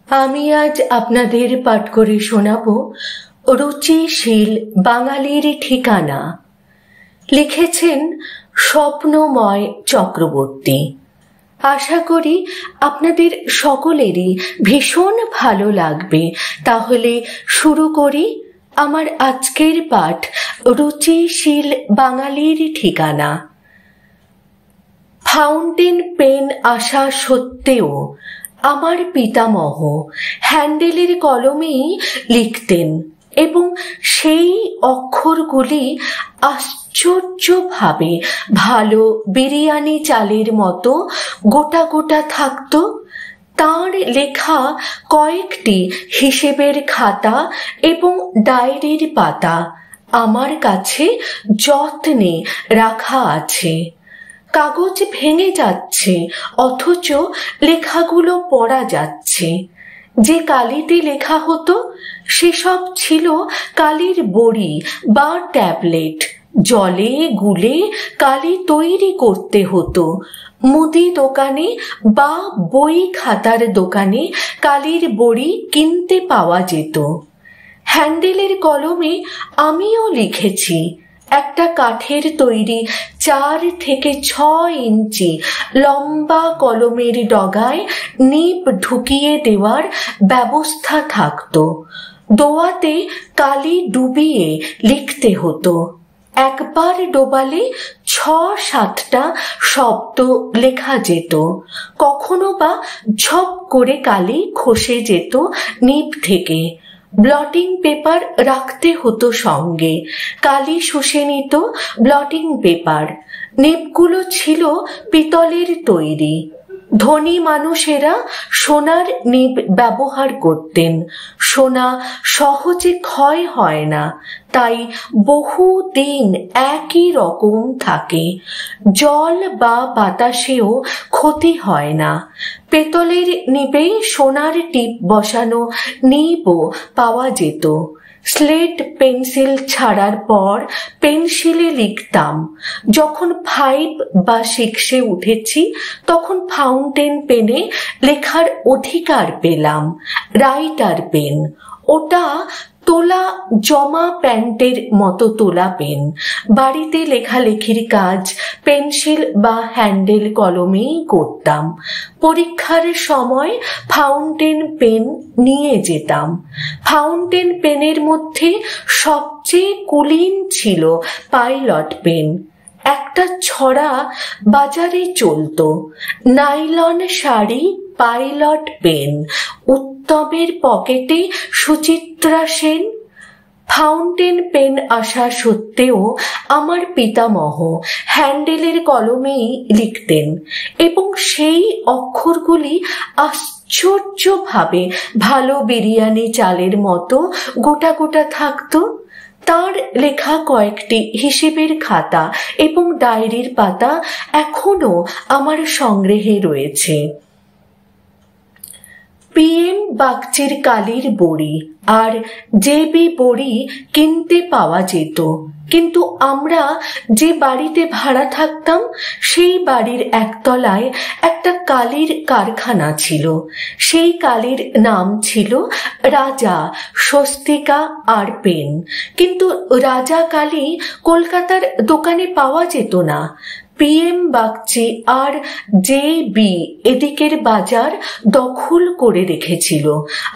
আমি আজ আপনাদের পাঠ করে শোনাব রুচিশীল বাঙালির ঠিকানা। লিখেছেন স্বপ্নময় চক্রবর্তী। আশা করি আপনাদের সকলেরই ভীষণ ভালো লাগবে। তাহলে শুরু করি আমার আজকের পাঠ, রুচিশীল বাঙালির ঠিকানা। ফাউন্টেন পেন আসা সত্ত্বেও আমার পিতামহ হ্যান্ডেলের কলমেই লিখতেন এবং সেই অক্ষরগুলি আশ্চর্যভাবে ভালো বিরিয়ানি চালের মতো গোটা গোটা থাকত। তাঁর লেখা কয়েকটি হিসেবের খাতা এবং ডায়েরির পাতা আমার কাছে যত্নে রাখা আছে। কাগজ ভেঙে যাচ্ছে, অথচ লেখাগুলো পড়া যাচ্ছে। যে কালিতে লেখা হতো সেসব ছিল কালির বড়ি বা ট্যাবলেট। জলে গুলে কালি তৈরি করতে হতো। মুদি দোকানে বা বই খাতার দোকানে কালির বড়ি কিনতে পাওয়া যেত। হ্যান্ডেলের কলমে আমিও লিখেছি। একটা কাঠের তৈরি 4 থেকে 6 ইঞ্চি লম্বা কলমের ডগায় নিব ঢুকিয়ে দেওয়ার ব্যবস্থা থাকতো। দোয়াতে কালি ডুবিয়ে লিখতে হতো। একবার ডোবালে 6-7টা শব্দ লেখা যেত। কখনো বা ঝপ করে কালি খসে যেত নিব থেকে। ব্লটিং পেপার রাখতে হতো সঙ্গে। কালি শুষে নিত ব্লটিং পেপার। নিবগুলো ছিল পিতলের তৈরি। ধনী মানুষেরা সোনার নিব ব্যবহার করতেন। সোনা সহজে ক্ষয় হয় না, তাই বহুদিন একই রকম থাকে। জল বা বাতাসেও ক্ষতি হয় না। পেতলের নিবে সোনার টিপ বসানো নিবও পাওয়া যেত। স্লেট পেন্সিল ছাড়ার পর পেন্সিলে লিখতাম। যখন 5 বা 6-এ উঠেছি তখন ফাউন্টেন পেনে লেখার অধিকার পেলাম। রাইটার পেন, ওটা তোলা জমা প্যান্টের মতো তোলা পেন। বাড়িতে লেখালেখির কাজ পেন্সিল বা হ্যান্ডেল কলমেই করতাম। পরীক্ষার সময় ফাউন্টেন পেন নিয়ে যেতাম। ফাউন্টেন পেনের মধ্যে সবচেয়ে কুলীন ছিল পাইলট পেন। একটা ছড়া বাজারে চলতো, নাইলন শাড়ি পাইলট পেন, উত্তমের পকেটে সুচিত্রা সেন। ফাউন্টেন পেন আসা সত্ত্বেও আমার পিতামহ হ্যান্ডেলের কলমেই লিখতেন এবং সেই অক্ষরগুলি আশ্চর্যভাবে ভালো বিরিয়ানি চালের মতো গোটা গোটা থাকতো। তার লেখা কয়েকটি হিসেবের খাতা এবং ডায়েরির পাতা এখনো আমার সংগ্রহে রয়েছে। PM বাগচির কালির বড়ি আর JB বড়ি কিনতে পাওয়া যেত, কিন্তু আমরা যে বাড়িতে ভাড়া থাকতাম সেই বাড়ির একতলায় একটা কালির কারখানা ছিল। সেই কালির নাম ছিল রাজা স্বস্তিকা আর পেন, কিন্তু রাজা কালি কলকাতার দোকানে পাওয়া যেত না। PM বাগচি আর JB এদিকের বাজার দখল করে রেখেছিল,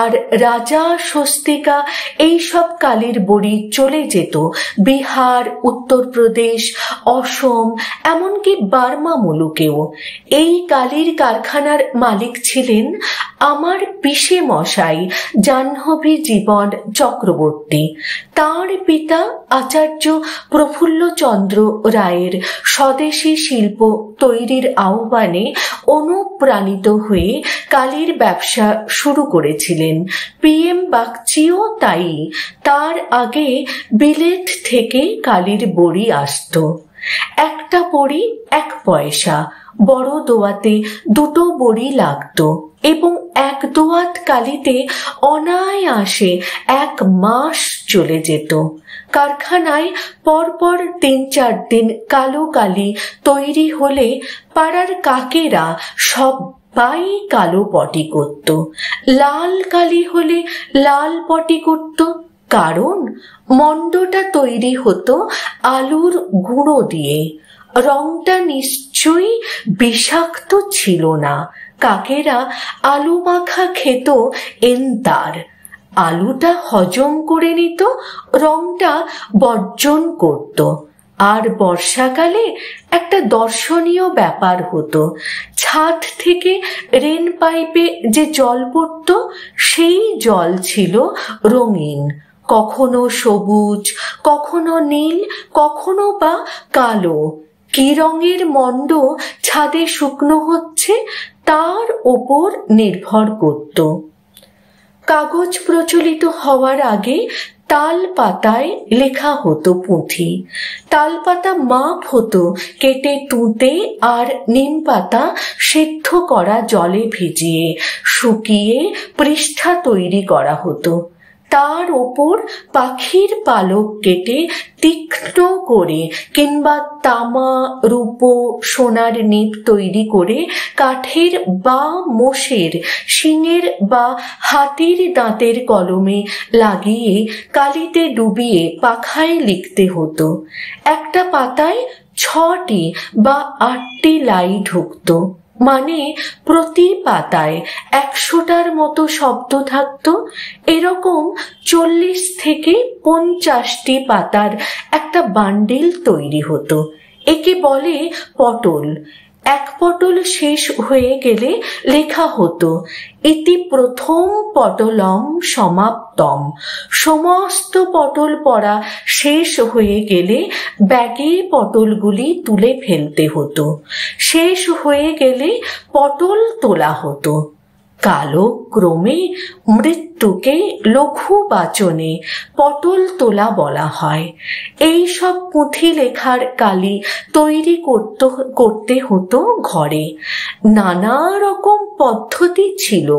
আর রাজা স্বস্তিকা এইসব কালির বড়ি চলে যেত বিহার, উত্তরপ্রদেশ, অসম, এমনকি বার্মা মুলুকেও। এই কালির কারখানার মালিক ছিলেন আমার পিসে মশাই জাহ্নবী জীবন চক্রবর্তী। তাঁর পিতা আচার্য প্রফুল্লচন্দ্র রায়ের স্বদেশী শিল্প তৈরির আহ্বানে অনুপ্রাণিত হয়ে কালির ব্যবসা শুরু করেছিলেন। PM বাগচিও তাই। তার আগে বিলেত থেকে কালির বড়ি আসতো। একটা বড়ি 1 পয়সা, বড় দোয়াতে দুটো বড়ি লাগতো এবং এক দোয়াত কালিতে অনায়াসে 1 মাস চলে যেত। কারখানায় পরপর 3-4 দিন কালো কালি তৈরি হলে পাড়ার কাকেরা সবাই কালো পটি করত, লাল কালি হলে লাল পটি করত, কারণ মণ্ডটা তৈরি হতো আলুর গুঁড়ো দিয়ে। রংটা নিশ্চয়ই বিষাক্ত ছিল না। কাকেরা আলু মাখা খেত এন্তার, আলুটা হজম করে নিত, রংটা বর্জন করত। আর বর্ষাকালে একটা দর্শনীয় ব্যাপার হতো, ছাদ থেকে রেন পাইপে যে জল পড়ত সেই জল ছিল রঙিন, কখনো সবুজ, কখনো নীল, কখনো বা কালো। কি রঙের মণ্ড ছাদে শুকনো হচ্ছে তার ওপর নির্ভর করত। কাগজ প্রচলিত হওয়ার আগে তাল পাতায় লেখা হতো পুঁথি। তাল পাতা মাপ হতো কেটে তুঁতে আর নিম পাতা সেদ্ধ করা জলে ভিজিয়ে শুকিয়ে পৃষ্ঠা তৈরি করা হতো। তার ওপর পাখির পালক কেটে তীক্ষ্ণ করে কিংবা তামা, রূপো, সোনার নিপ তৈরি করে কাঠের বা মোষের শিঙের বা হাতির দাঁতের কলমে লাগিয়ে কালিতে ডুবিয়ে পাখায় লিখতে হতো। একটা পাতায় 6টি বা 8টি লাই ঢুকত, মানে প্রতি পাতায় 100টার মতো শব্দ থাকত। এরকম 40 থেকে 50টি পাতার একটা বান্ডিল তৈরি হতো। একে বলে পটল। এক পটল শেষ হয়ে গেলে লেখা হতো ইতি প্রথম পটলম সমাপ্তম। সমস্ত পটল পড়া শেষ হয়ে গেলে ব্যাগে পটলগুলি তুলে ফেলতে হতো। শেষ হয়ে গেলে পটল তোলা হতো। কালক্রমে মৃত্যুকে লঘু বাচনে পটল তোলা বলা হয়। এই সব পুঁথি লেখার কালি তৈরি করতে হতো ঘরে। নানা রকম পদ্ধতি ছিল,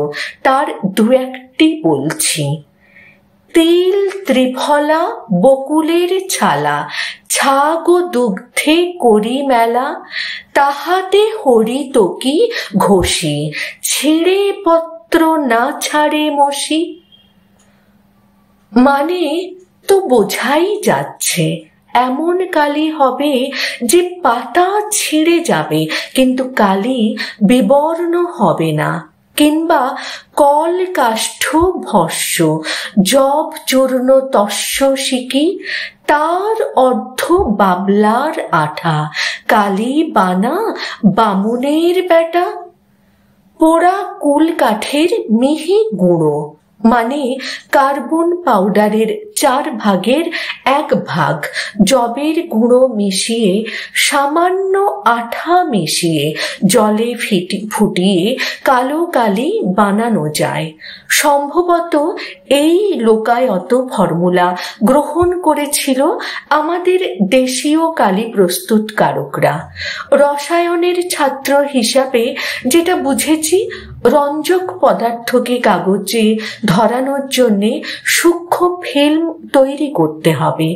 তার 2-1টি বলছি। তিল ত্রিফলা বকুলের ছালা, ছাগ ও দুগ্ধে করি মেলা, তাহাতে হরিতকি ঘষি, ছিঁড়ে পত্র না ছাড়ে মসি। মানে তো বোঝাই যাচ্ছে, এমন কালি হবে যে পাতা ছিঁড়ে যাবে কিন্তু কালি বিবর্ণ হবে না। কিংবা কল কাষ্ঠ ভস্য, জব চূর্ণ তস্য শিকি, তার অর্ধ বাবলার আঠা, কালি বানা বামুনের বেটা। পোড়া কুল কাঠের মিহি গুঁড়ো, মানে কার্বন পাউডারের 4 ভাগের 1 ভাগ জবের গুঁড়ো মিশিয়ে সামান্য আঠা মিশিয়ে জলে ফুটিয়ে কালো কালি বানানো যায়। সম্ভবত এই লোকায়ত ফর্মুলা গ্রহণ করেছিল আমাদের দেশীয় কালি প্রস্তুতকারকরা। রসায়নের ছাত্র হিসাবে যেটা বুঝেছি, রঞ্জক পদার্থকে কাগজে ধরানোর জন্যে সূক্ষ্ম ফিল্ম তৈরি করতে হবে।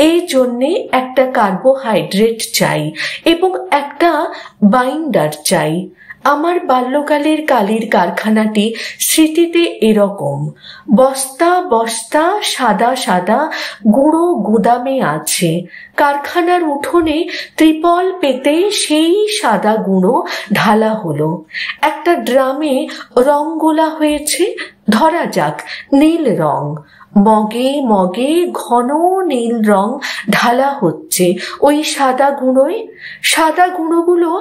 এই জন্যে একটা কার্বোহাইড্রেট চাই এবং একটা বাইন্ডার চাই। আমার বাল্যকালের কালির কারখানাটি স্মৃতিতে এরকম। বস্তা বস্তা সাদা সাদা গুঁড়ো গুদামে আছে। কারখানার উঠোনে ত্রিপল পেতে সেই সাদা গুঁড়ো ঢালা হলো। একটা ড্রামে রং গোলা হয়েছে, ধরা যাক নীল রং। মগে মগে ঘন নীল রং ঢালা হচ্ছে ওই সাদা গুঁড়োয়। সাদা গুঁড়োগুলো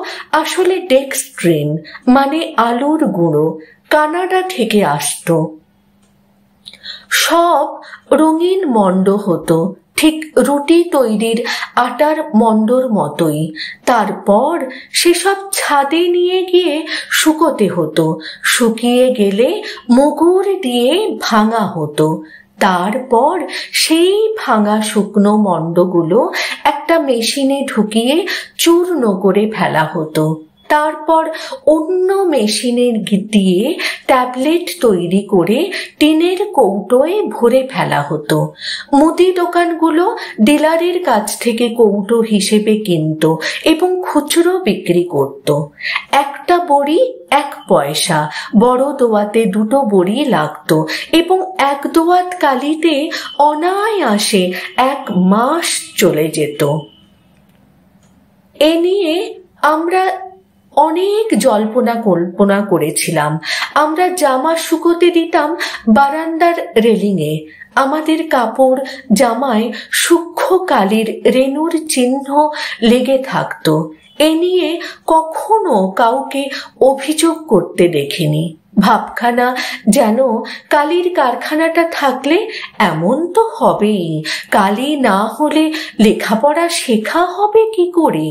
আসলে ডেক্সট্রিন, মানে আলুর গুঁড়ো, কানাডা থেকে আসতো। সব রঙিন মণ্ড হতো, ঠিক রুটি তৈরির আটার মণ্ডর মতোই। তারপর সেসব ছাদে নিয়ে গিয়ে শুকোতে হতো। শুকিয়ে গেলে মুগুর দিয়ে ভাঙা হতো। তারপর সেই ভাঙা শুকনো মণ্ডগুলো একটা মেশিনে ঢুকিয়ে চূর্ণ করে ফেলা হতো। তারপর অন্য মেশিনের দিয়ে ট্যাবলেট তৈরি করে টিনের কৌটোয় ভরে ফেলা হতো। মুদি দোকানগুলো ডিলারের কাছ থেকে কৌটো হিসেবে কিনত এবং খুচরো বিক্রি করত। একটা বড়ি 1 পয়সা, বড় দোয়াতে 2 বড়ি লাগতো এবং 1 দোয়াত কালিতে অনায়াসে 1 মাস চলে যেত। এ নিয়ে আমরা অনেক জল্পনা কল্পনা করেছিলাম। আমরা জামা শুকোতে দিতাম বারান্দার রেলিংয়ে। আমাদের কাপড় জামায় সূক্ষ্ম কালির রেণুর চিহ্ন লেগে থাকতো। এ নিয়ে কখনো কাউকে অভিযোগ করতে দেখিনি। ভাবখানা যেন কালির কারখানাটা থাকলে এমন তো হবেই, কালি না হলে লেখাপড়া শেখা হবে কি করে।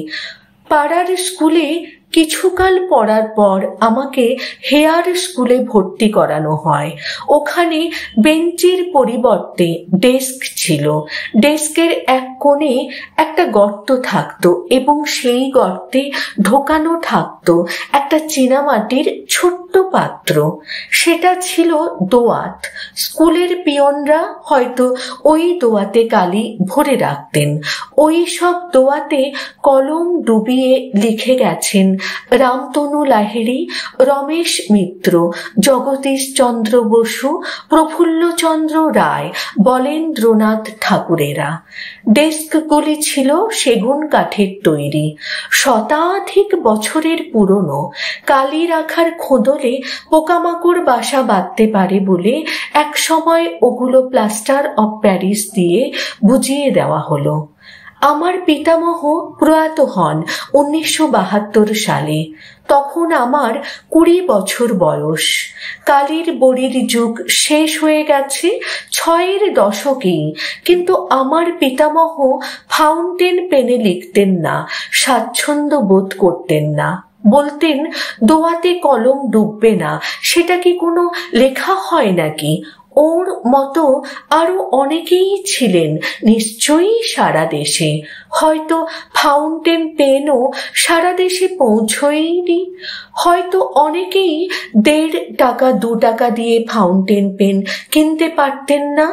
পাড়ার স্কুলে কিছুকাল পড়ার পর আমাকে হেয়ার স্কুলে ভর্তি করানো হয়। ওখানে বেঞ্চের পরিবর্তে ডেস্ক ছিল। ডেস্কের এক কোণে একটা গর্ত থাকতো এবং সেই গর্তে ঢোকানো থাকতো একটা চীনামাটির ছোট্ট পাত্র। সেটা ছিল দোয়াত। স্কুলের পিয়নরা হয়তো ওই দোয়াতে কালি ভরে রাখতেন। ওই সব দোয়াতে কলম ডুবিয়ে লিখে গেছেন রামতনু লাহিড়ী, রমেশ মিত্র, জগদীশ চন্দ্র বসু, প্রফুল্লচন্দ্র রায়, বলেন্দ্রনাথ ঠাকুরেরা। ডেস্কগুলি ছিল সেগুন কাঠের তৈরি, শতাধিক বছরের পুরনো। কালি রাখার খোদলে পোকামাকড় বাসা বাঁধতে পারে বলে এক সময় ওগুলো প্লাস্টার অফ প্যারিস দিয়ে বুঝিয়ে দেওয়া হলো। আমার পিতামহ প্রয়াত হন 1972 সালে। তখন আমার 20 বছর বয়স। কালির বড়ির যুগ শেষ হয়ে গেছে 6-এর দশকেই, কিন্তু আমার পিতামহ ফাউন্টেন পেনে লিখতেন না, স্বাচ্ছন্দ্য বোধ করতেন না। বলতেন, দোয়াতে কলম ডুববে না, সেটা কি কোনো লেখা হয় নাকি? ওর মতো আরো অনেকেই ছিলেন নিশ্চয়ই সারা দেশে। হয়তো ফাউন্টেন পেনও সারা দেশে পৌঁছয়নি। হয়তো অনেকেই 1.5 টাকা 2 টাকা দিয়ে ফাউন্টেন পেন কিনতে পারতেন না।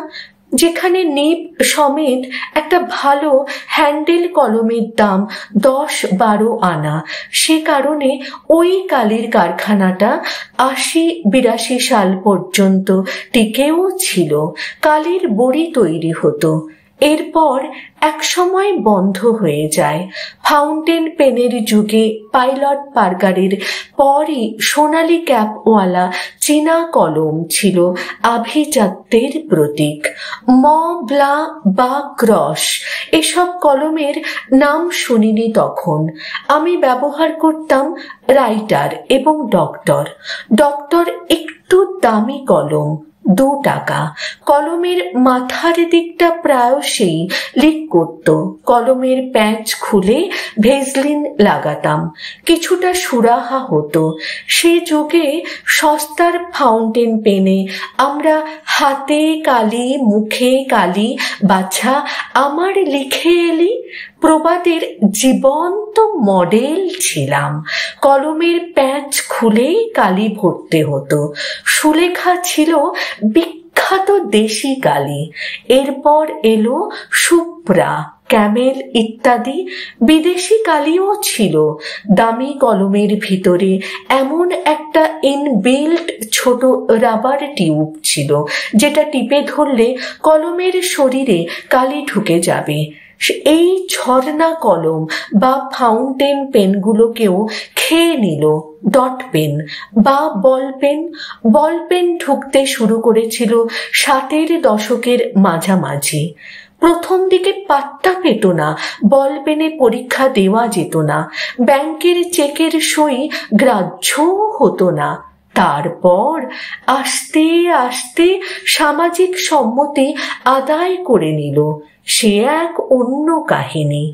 যেখানে নিব সমেত একটা ভালো হ্যান্ডেল কলমের দাম 10-12 আনা। সে কারণে ওই কালির কারখানাটা 80-82 সাল পর্যন্ত টিকেও ছিল। কালির বড়ি তৈরি হতো। এরপর এক সময় বন্ধ হয়ে যায়। ফাউন্টেন পেনের যুগে পাইলট পার্কারের পরই সোনালি ক্যাপওয়ালা চীনা কলম ছিল আভিজাত্যের প্রতীক। ম, ব্লা বা ক্রস এসব কলমের নাম শুনিনি তখন। আমি ব্যবহার করতাম রাইটার এবং ডক্টর। ডক্টর একটু দামি কলম, 2 টাকা। কলমের মাথার দিকটা প্রায়শই লিক করত। কলমের প্যাঁচ খুলে ভেজলিন লাগাতাম, কিছুটা সুরাহা হতো। সে যুগে সস্তার ফাউন্টেন পেনে আমরা হাতে কালি, মুখে কালি, বাছা আমার লিখে এলি প্রবাদের জীবন্ত মডেল ছিলাম। কলমের প্যাঁচ খুলেই কালি ভরতে হতো। সুলেখা ছিল বিখ্যাত দেশি কালি। এরপর এলো সুপ্রা, ক্যামেল ইত্যাদি। বিদেশি কালিও ছিল। দামি কলমের ভিতরে এমন একটা ইনবিল্ট ছোট রাবার টিউব ছিল, যেটা টিপে ধরলে কলমের শরীরে কালি ঢুকে যাবে। এই ঝর্ণা কলম বা ফাউন্টেন পেনগুলোকেও খেয়ে নিল ডট পেন বা বল পেন। বল পেন ঢুকতে শুরু করেছিল 60-এর দশকের মাঝামাঝি। প্রথম দিকে পাত্তা পেত না, বল পেনে পরীক্ষা দেওয়া যেত না, ব্যাংকের চেকের সই গ্রাহ্য হতো না। তারপর আস্তে আস্তে সামাজিক সম্মতি আদায় করে নিল। সে এক অন্য কাহিনী।